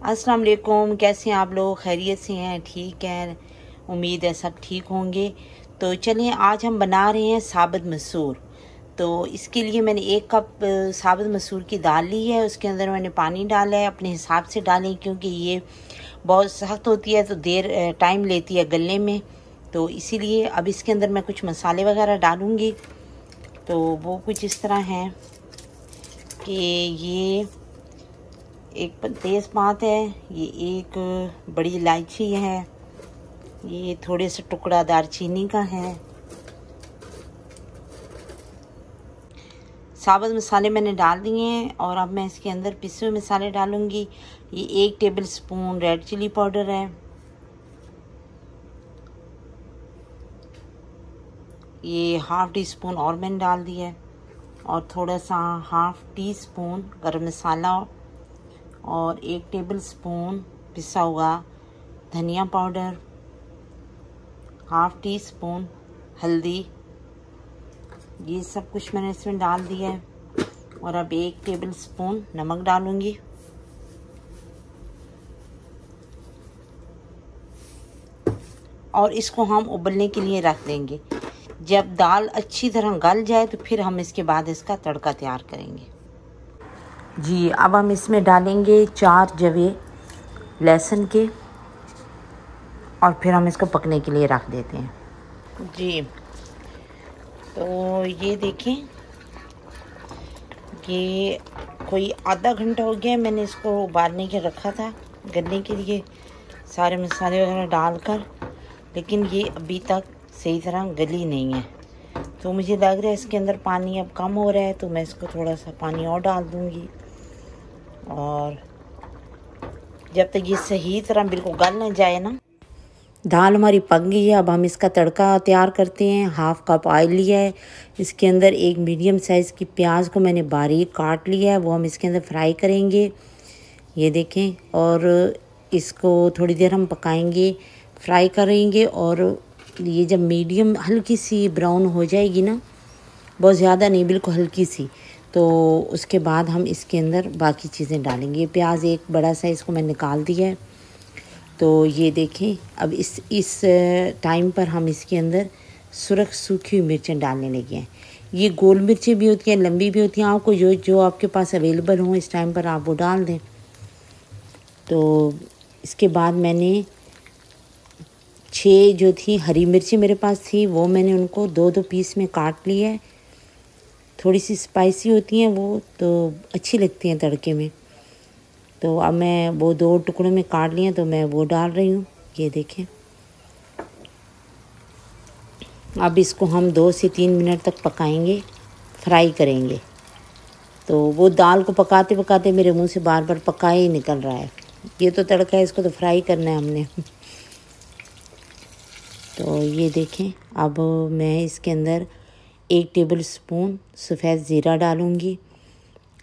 अस्सलाम वालेकुम, कैसे हैं आप लोग? खैरियत से हैं? ठीक हैं, उम्मीद है सब ठीक होंगे। तो चलिए आज हम बना रहे हैं साबुत मसूर। तो इसके लिए मैंने 1 कप साबुत मसूर की दाल ली है। उसके अंदर मैंने पानी डाला है, अपने हिसाब से डालें क्योंकि ये बहुत सख्त होती है तो टाइम लेती है गलने में। तो इसीलिए अब इसके अंदर मैं कुछ मसाले वगैरह डालूँगी। तो वो कुछ इस तरह हैं कि ये एक तेज़पात है, ये एक बड़ी इलायची है, ये थोड़े से टुकड़ा दारचीनी का है। साबुत मसाले मैंने डाल दिए हैं और अब मैं इसके अंदर पिसे हुए मसाले डालूंगी। ये 1 tablespoon red chili powder है, ये ½ टी स्पून और मैंने डाल दिया है, और थोड़ा सा ½ टी स्पून गरम मसाला, और 1 टेबल स्पून पिसा हुआ धनिया पाउडर, ½ टी स्पून हल्दी। ये सब कुछ मैंने इसमें डाल दिया है। और अब 1 टेबल स्पून नमक डालूंगी। और इसको हम उबलने के लिए रख देंगे। जब दाल अच्छी तरह गल जाए तो फिर हम इसके बाद इसका तड़का तैयार करेंगे। जी, अब हम इसमें डालेंगे 4 जवे लहसुन के, और फिर हम इसको पकने के लिए रख देते हैं। जी, तो ये देखें, ये कोई आधा घंटा हो गया मैंने इसको उबालने के रखा था गलने के लिए सारे मसाले वगैरह डालकर, लेकिन ये अभी तक सही तरह गली नहीं है। तो मुझे लग रहा है इसके अंदर पानी अब कम हो रहा है, तो मैं इसको थोड़ा सा पानी और डाल दूँगी। और जब तक ये सही तरह बिल्कुल गल ना जाए ना। दाल हमारी पक गई है। अब हम इसका तड़का तैयार करते हैं। ½ कप ऑयल लिया है, इसके अंदर एक मीडियम साइज़ की प्याज को मैंने बारीक काट लिया है, वो हम इसके अंदर फ्राई करेंगे। ये देखें, और इसको थोड़ी देर हम पकाएंगे, फ्राई करेंगे। और ये जब मीडियम हल्की सी ब्राउन हो जाएगी ना, बहुत ज़्यादा नहीं, बिल्कुल हल्की सी, तो उसके बाद हम इसके अंदर बाकी चीज़ें डालेंगे। प्याज एक बड़ा सा इसको मैं निकाल दिया है। तो ये देखें, अब इस टाइम पर हम इसके अंदर सुरख सूखी हुई मिर्चें डालने लगे हैं। ये गोल मिर्चें भी होती हैं, लंबी भी होती हैं, आपको जो आपके पास अवेलेबल हो इस टाइम पर आप वो डाल दें। तो इसके बाद मैंने 6 जो थी हरी मिर्ची मेरे पास थी, वो मैंने उनको 2-2 पीस में काट लिया है। थोड़ी सी स्पाइसी होती हैं वो, तो अच्छी लगती हैं तड़के में। तो अब मैं वो 2 टुकड़ों में काट लिए, तो मैं वो डाल रही हूँ। ये देखें, अब इसको हम 2 से 3 मिनट तक पकाएंगे, फ्राई करेंगे। तो वो दाल को पकाते पकाते मेरे मुंह से बार बार पका ही निकल रहा है। ये तो तड़का है, इसको तो फ्राई करना है हमने। तो ये देखें, अब मैं इसके अंदर 1 टेबल स्पून सफ़ेद ज़ीरा डालूँगी।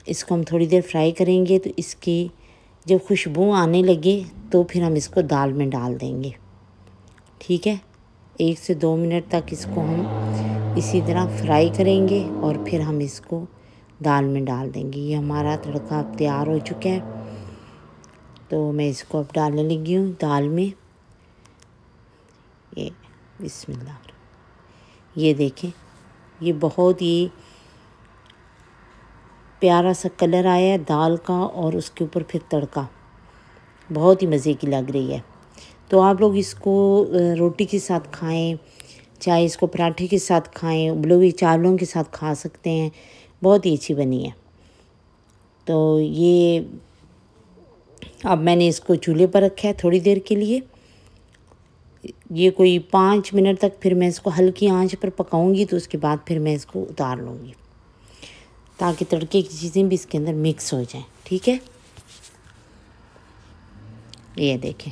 इसको हम थोड़ी देर फ्राई करेंगे, तो इसकी जब खुशबू आने लगे तो फिर हम इसको दाल में डाल देंगे। ठीक है, 1 से 2 मिनट तक इसको हम इसी तरह फ्राई करेंगे और फिर हम इसको दाल में डाल देंगे। ये हमारा तड़का अब तैयार हो चुका है। तो मैं इसको अब डालने लगी हूँ दाल में। ये बिस्मिल्लाह, ये देखें, ये बहुत ही प्यारा सा कलर आया है दाल का, और उसके ऊपर फिर तड़का बहुत ही मज़े की लग रही है। तो आप लोग इसको रोटी के साथ खाएं, चाहे इसको पराठे के साथ खाएं, उबले हुए चावलों के साथ खा सकते हैं, बहुत ही अच्छी बनी है। तो ये अब मैंने इसको चूल्हे पर रखा है थोड़ी देर के लिए। ये कोई 5 मिनट तक फिर मैं इसको हल्की आंच पर पकाऊंगी, तो उसके बाद फिर मैं इसको उतार लूँगी, ताकि तड़के की चीज़ें भी इसके अंदर मिक्स हो जाएं। ठीक है, ये देखें,